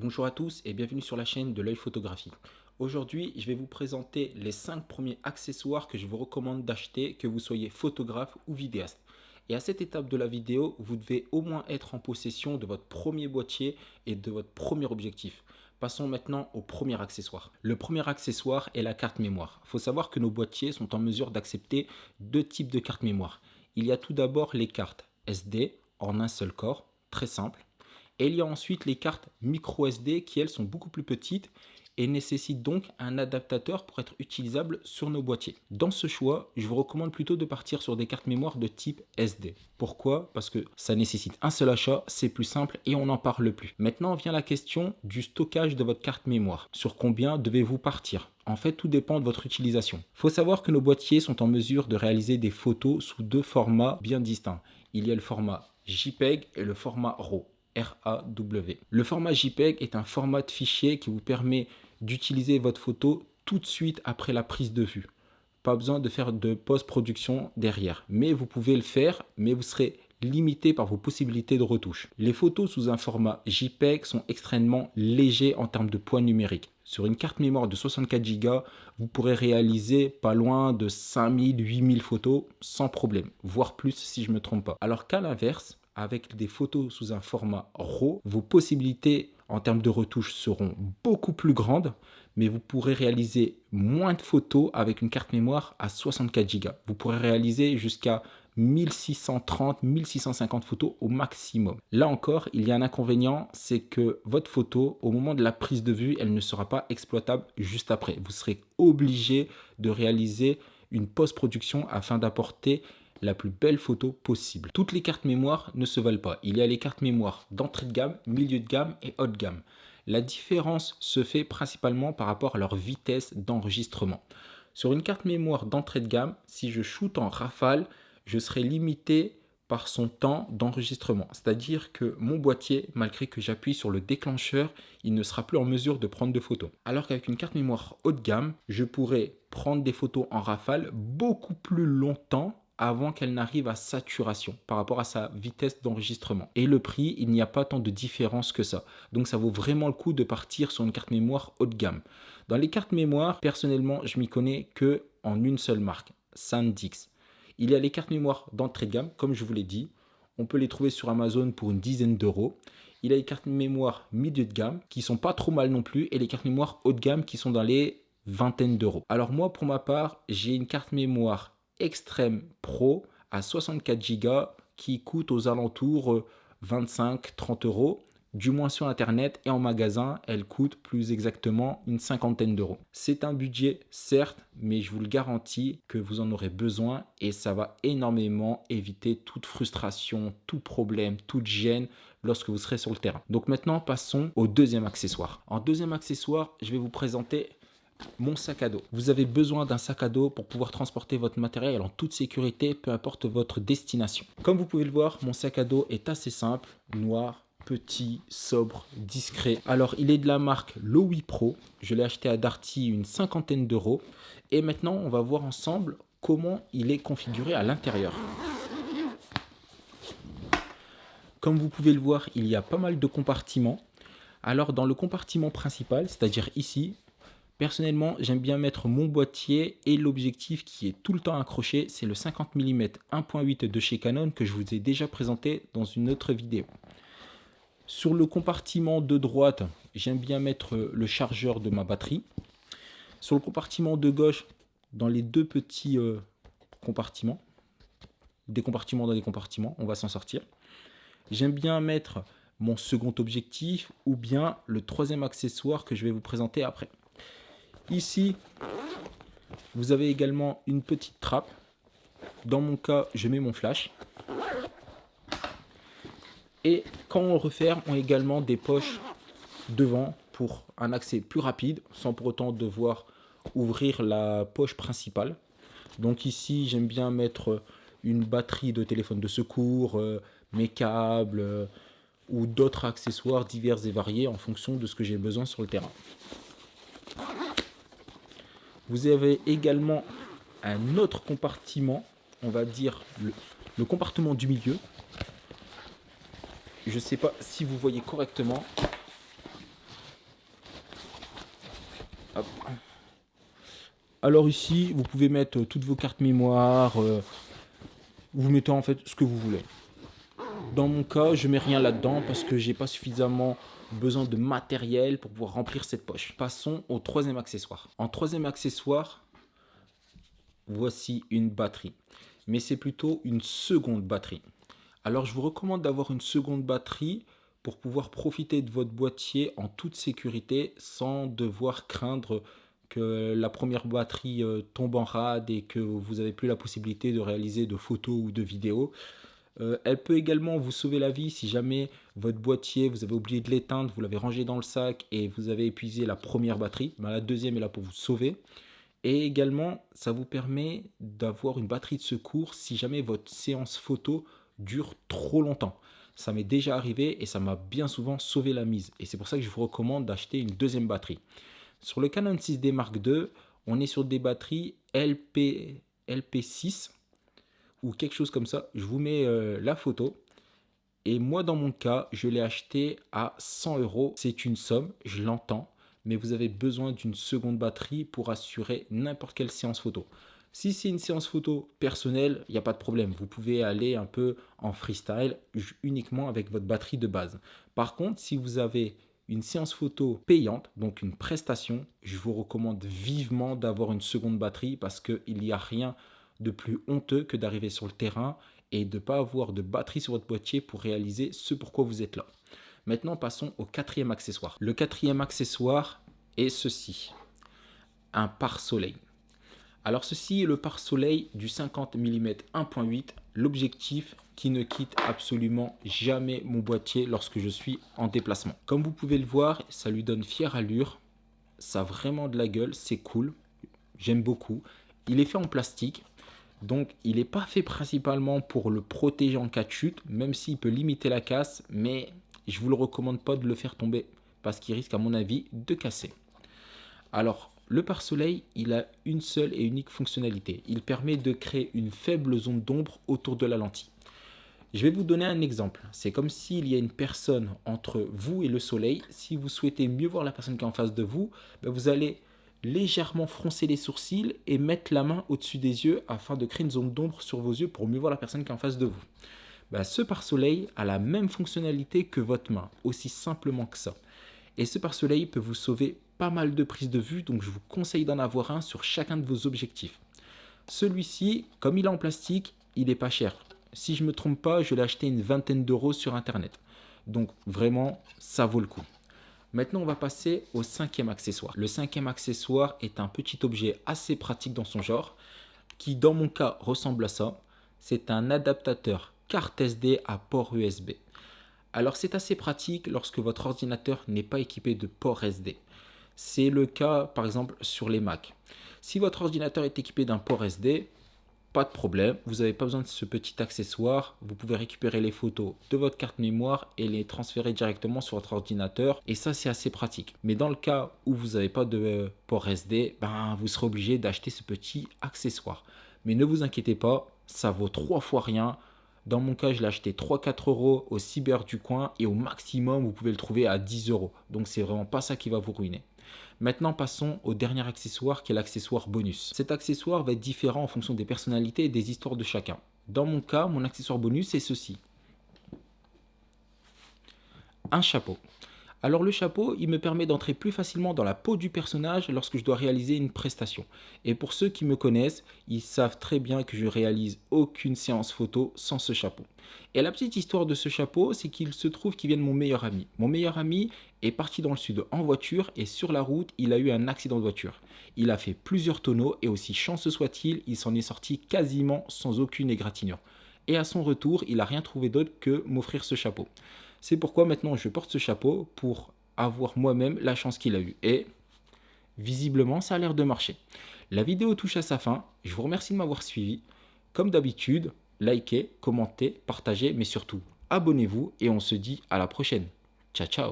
Bonjour à tous et bienvenue sur la chaîne de l'œil photographie. Aujourd'hui, je vais vous présenter les 5 premiers accessoires que je vous recommande d'acheter, que vous soyez photographe ou vidéaste. Et à cette étape de la vidéo, vous devez au moins être en possession de votre premier boîtier et de votre premier objectif. Passons maintenant au premier accessoire. Le premier accessoire est la carte mémoire. Il faut savoir que nos boîtiers sont en mesure d'accepter deux types de cartes mémoire. Il y a tout d'abord les cartes SD en un seul corps, très simple. Et il y a ensuite les cartes micro SD qui, elles, sont beaucoup plus petites et nécessitent donc un adaptateur pour être utilisables sur nos boîtiers. Dans ce choix, je vous recommande plutôt de partir sur des cartes mémoire de type SD. Pourquoi? Parce que ça nécessite un seul achat, c'est plus simple et on n'en parle plus. Maintenant vient la question du stockage de votre carte mémoire. Sur combien devez-vous partir? En fait, tout dépend de votre utilisation. Il faut savoir que nos boîtiers sont en mesure de réaliser des photos sous deux formats bien distincts. Il y a le format JPEG et le format RAW. RAW. Le format JPEG est un format de fichier qui vous permet d'utiliser votre photo tout de suite après la prise de vue. Pas besoin de faire de post-production derrière. Mais vous pouvez le faire, mais vous serez limité par vos possibilités de retouche. Les photos sous un format JPEG sont extrêmement légers en termes de poids numérique. Sur une carte mémoire de 64 Go, vous pourrez réaliser pas loin de 5000, 8000 photos sans problème, voire plus si je ne me trompe pas. Alors qu'à l'inverse, avec des photos sous un format RAW, vos possibilités en termes de retouche seront beaucoup plus grandes, mais vous pourrez réaliser moins de photos avec une carte mémoire à 64 Go. Vous pourrez réaliser jusqu'à 1630, 1650 photos au maximum. Là encore, il y a un inconvénient, c'est que votre photo, au moment de la prise de vue, elle ne sera pas exploitable juste après. Vous serez obligé de réaliser une post-production afin d'apporter la plus belle photo possible. Toutes les cartes mémoire ne se valent pas. Il y a les cartes mémoire d'entrée de gamme, milieu de gamme et haut de gamme. La différence se fait principalement par rapport à leur vitesse d'enregistrement. Sur une carte mémoire d'entrée de gamme, si je shoot en rafale, je serai limité par son temps d'enregistrement. C'est-à-dire que mon boîtier, malgré que j'appuie sur le déclencheur, il ne sera plus en mesure de prendre de photos. Alors qu'avec une carte mémoire haut de gamme, je pourrai prendre des photos en rafale beaucoup plus longtemps avant qu'elle n'arrive à saturation par rapport à sa vitesse d'enregistrement. Et le prix, il n'y a pas tant de différence que ça. Donc ça vaut vraiment le coup de partir sur une carte mémoire haut de gamme. Dans les cartes mémoire, personnellement, je m'y connais que en une seule marque, SanDisk. Il y a les cartes mémoire d'entrée de gamme, comme je vous l'ai dit. On peut les trouver sur Amazon pour une dizaine d'euros. Il y a les cartes mémoire milieu de gamme qui sont pas trop mal non plus et les cartes mémoire haut de gamme qui sont dans les vingtaines d'euros. Alors moi, pour ma part, j'ai une carte mémoire Extreme Pro à 64 Go qui coûte aux alentours 25-30 euros. Du moins sur internet et en magasin, elle coûte plus exactement une cinquantaine d'euros. C'est un budget certes, mais je vous le garantis que vous en aurez besoin et ça va énormément éviter toute frustration, tout problème, toute gêne lorsque vous serez sur le terrain. Donc maintenant, passons au deuxième accessoire. En deuxième accessoire, je vais vous présenter mon sac à dos. Vous avez besoin d'un sac à dos pour pouvoir transporter votre matériel en toute sécurité, peu importe votre destination. Comme vous pouvez le voir, mon sac à dos est assez simple, noir, petit, sobre, discret. Alors, il est de la marque Lowy Pro. Je l'ai acheté à Darty une cinquantaine d'euros. Et maintenant, on va voir ensemble comment il est configuré à l'intérieur. Comme vous pouvez le voir, il y a pas mal de compartiments. Alors, dans le compartiment principal, c'est-à-dire ici, personnellement, j'aime bien mettre mon boîtier et l'objectif qui est tout le temps accroché, c'est le 50 mm 1.8 de chez Canon que je vous ai déjà présenté dans une autre vidéo. Sur le compartiment de droite, j'aime bien mettre le chargeur de ma batterie. Sur le compartiment de gauche, dans les deux petits compartiments, des compartiments dans des compartiments, on va s'en sortir. J'aime bien mettre mon second objectif ou bien le troisième accessoire que je vais vous présenter après. Ici, vous avez également une petite trappe. Dans mon cas, je mets mon flash. Et quand on le referme, on a également des poches devant pour un accès plus rapide, sans pour autant devoir ouvrir la poche principale. Donc ici, j'aime bien mettre une batterie de téléphone de secours, mes câbles ou d'autres accessoires divers et variés en fonction de ce que j'ai besoin sur le terrain. Vous avez également un autre compartiment, on va dire le compartiment du milieu. Je ne sais pas si vous voyez correctement. Hop. Alors ici, vous pouvez mettre toutes vos cartes mémoire, vous mettez en fait ce que vous voulez. Dans mon cas, je mets rien là-dedans parce que j'ai pas suffisamment besoin de matériel pour pouvoir remplir cette poche. Passons au troisième accessoire. En troisième accessoire, voici une batterie. Mais c'est plutôt une seconde batterie. Alors je vous recommande d'avoir une seconde batterie pour pouvoir profiter de votre boîtier en toute sécurité sans devoir craindre que la première batterie tombe en rade et que vous n'avez plus la possibilité de réaliser de photos ou de vidéos. Elle peut également vous sauver la vie si jamais votre boîtier, vous avez oublié de l'éteindre, vous l'avez rangé dans le sac et vous avez épuisé la première batterie. Ben, la deuxième est là pour vous sauver. Et également, ça vous permet d'avoir une batterie de secours si jamais votre séance photo dure trop longtemps. Ça m'est déjà arrivé et ça m'a bien souvent sauvé la mise. Et c'est pour ça que je vous recommande d'acheter une deuxième batterie. Sur le Canon 6D Mark II, on est sur des batteries LP6 ou quelque chose comme ça. Je vous mets la photo. Et moi, dans mon cas, je l'ai acheté à 100 €. C'est une somme, je l'entends, mais vous avez besoin d'une seconde batterie pour assurer n'importe quelle séance photo. Si c'est une séance photo personnelle, il n'y a pas de problème. Vous pouvez aller un peu en freestyle uniquement avec votre batterie de base. Par contre, si vous avez une séance photo payante, donc une prestation, je vous recommande vivement d'avoir une seconde batterie parce qu'il n'y a rien de plus honteux que d'arriver sur le terrain et de ne pas avoir de batterie sur votre boîtier pour réaliser ce pourquoi vous êtes là. Maintenant, passons au quatrième accessoire. Le quatrième accessoire est ceci, un pare-soleil. Alors ceci est le pare-soleil du 50 mm 1.8, l'objectif qui ne quitte absolument jamais mon boîtier lorsque je suis en déplacement. Comme vous pouvez le voir, ça lui donne fière allure, ça a vraiment de la gueule, c'est cool, j'aime beaucoup. Il est fait en plastique, donc il n'est pas fait principalement pour le protéger en cas de chute, même s'il peut limiter la casse, mais je ne vous le recommande pas de le faire tomber parce qu'il risque à mon avis de casser. Alors le pare-soleil, il a une seule et unique fonctionnalité. Il permet de créer une faible zone d'ombre autour de la lentille. Je vais vous donner un exemple. C'est comme s'il y a une personne entre vous et le soleil. Si vous souhaitez mieux voir la personne qui est en face de vous, vous allez légèrement froncer les sourcils et mettre la main au-dessus des yeux afin de créer une zone d'ombre sur vos yeux pour mieux voir la personne qui est en face de vous. Ce pare-soleil a la même fonctionnalité que votre main, aussi simplement que ça. Et ce pare-soleil peut vous sauver pas mal de prises de vue, donc je vous conseille d'en avoir un sur chacun de vos objectifs. Celui-ci, comme il est en plastique, il n'est pas cher. Si je ne me trompe pas, je l'ai acheté une vingtaine d'euros sur internet. Donc vraiment, ça vaut le coup. Maintenant, on va passer au cinquième accessoire. Le cinquième accessoire est un petit objet assez pratique dans son genre, qui dans mon cas ressemble à ça. C'est un adaptateur carte SD à port USB. Alors c'est assez pratique lorsque votre ordinateur n'est pas équipé de port SD. C'est le cas par exemple sur les Mac. Si votre ordinateur est équipé d'un port SD, pas de problème, vous n'avez pas besoin de ce petit accessoire. Vous pouvez récupérer les photos de votre carte mémoire et les transférer directement sur votre ordinateur. Et ça, c'est assez pratique. Mais dans le cas où vous n'avez pas de port SD, vous serez obligé d'acheter ce petit accessoire. Mais ne vous inquiétez pas, ça vaut 3 fois rien. Dans mon cas, je l'ai acheté 3-4 € au cyber du coin et au maximum, vous pouvez le trouver à 10 €. Donc, c'est vraiment pas ça qui va vous ruiner. Maintenant, passons au dernier accessoire qui est l'accessoire bonus. Cet accessoire va être différent en fonction des personnalités et des histoires de chacun. Dans mon cas, mon accessoire bonus est ceci. Un chapeau. Alors le chapeau, il me permet d'entrer plus facilement dans la peau du personnage lorsque je dois réaliser une prestation. Et pour ceux qui me connaissent, ils savent très bien que je réalise aucune séance photo sans ce chapeau. Et la petite histoire de ce chapeau, c'est qu'il se trouve qu'il vient de mon meilleur ami. Mon meilleur ami est parti dans le sud en voiture et sur la route, il a eu un accident de voiture. Il a fait plusieurs tonneaux et aussi chanceux soit-il, il s'en est sorti quasiment sans aucune égratignure. Et à son retour, il n'a rien trouvé d'autre que m'offrir ce chapeau. C'est pourquoi maintenant je porte ce chapeau pour avoir moi-même la chance qu'il a eue. Et visiblement, ça a l'air de marcher. La vidéo touche à sa fin. Je vous remercie de m'avoir suivi. Comme d'habitude, likez, commentez, partagez, mais surtout, abonnez-vous et on se dit à la prochaine. Ciao, ciao.